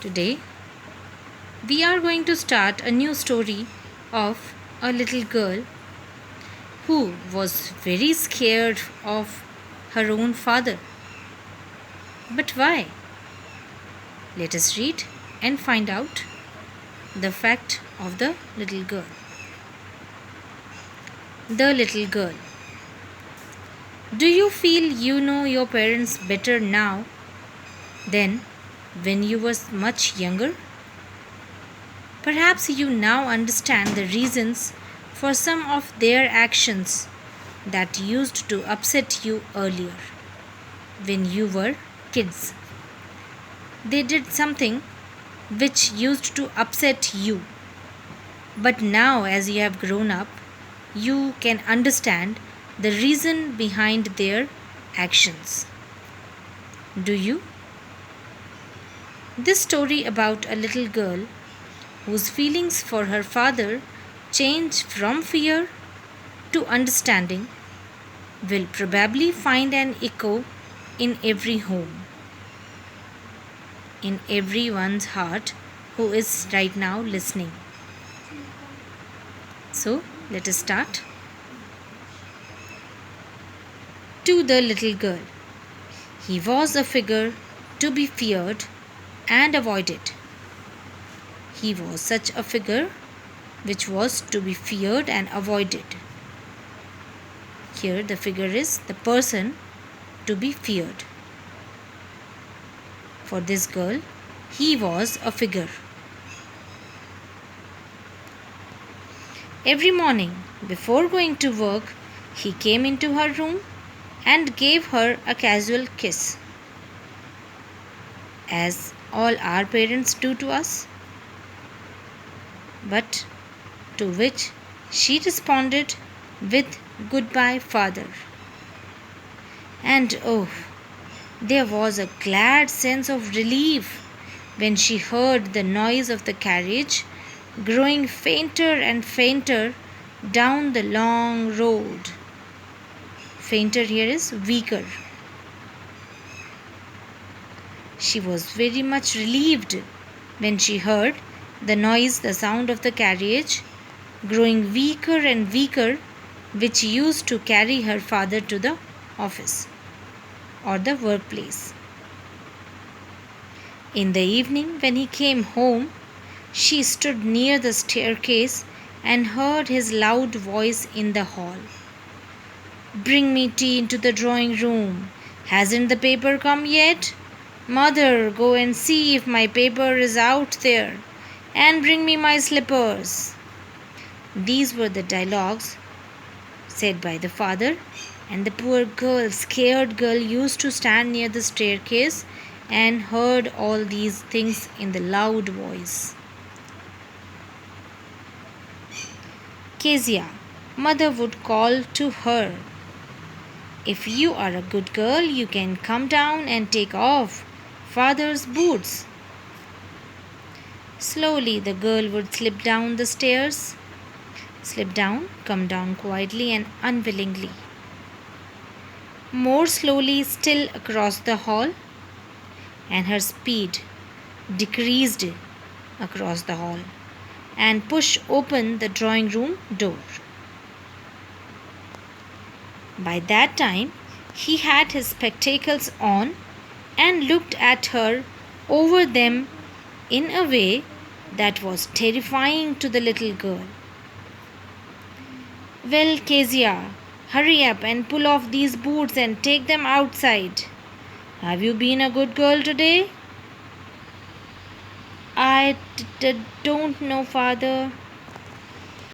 Today, we are going to start a new story of a little girl who was very scared of her own father. But why? Let us read and find out the fact of the little girl. The little girl. Do you feel you know your parents better now than when you were much younger? Perhaps you now understand the reasons for some of their actions that used to upset you earlier when you were kids. They did something which used to upset you, but now, as you have grown up, you can understand the reason behind their actions. Do you? This story about a little girl whose feelings for her father change from fear to understanding will probably find an echo in every home, in everyone's heart who is right now listening. So, let us start. To the little girl. He was a figure to be feared and avoided. He was such a figure which was to be feared and avoided. Here the figure is the person to be feared. For this girl, he was a figure. Every morning, before going to work, he came into her room and gave her a casual kiss, as all our parents do to us. But to which she responded with "Goodbye, father." And oh, there was a glad sense of relief when she heard the noise of the carriage growing fainter and fainter down the long road. Fainter here is weaker. She was very much relieved when she heard the sound of the carriage growing weaker and weaker, which used to carry her father to the office or the workplace. In the evening, when he came home, she stood near the staircase and heard his loud voice in the hall. "Bring me tea into the drawing room. Hasn't the paper come yet? Mother, go and see if my paper is out there, and bring me my slippers." These were the dialogues said by the father, and the poor girl, scared girl, used to stand near the staircase and heard all these things in the loud voice. Kezia, mother would call to her, "If you are a good girl, you can come down and take off father's boots." Slowly the girl would slip down the stairs. Slip down, come down quietly and unwillingly. More slowly still across the hall, and her speed decreased across the hall and push open the drawing room door. By that time, he had his spectacles on and looked at her over them in a way that was terrifying to the little girl. "Well, Kezia, hurry up and pull off these boots and take them outside. Have you been a good girl today?" "I don't know, father,"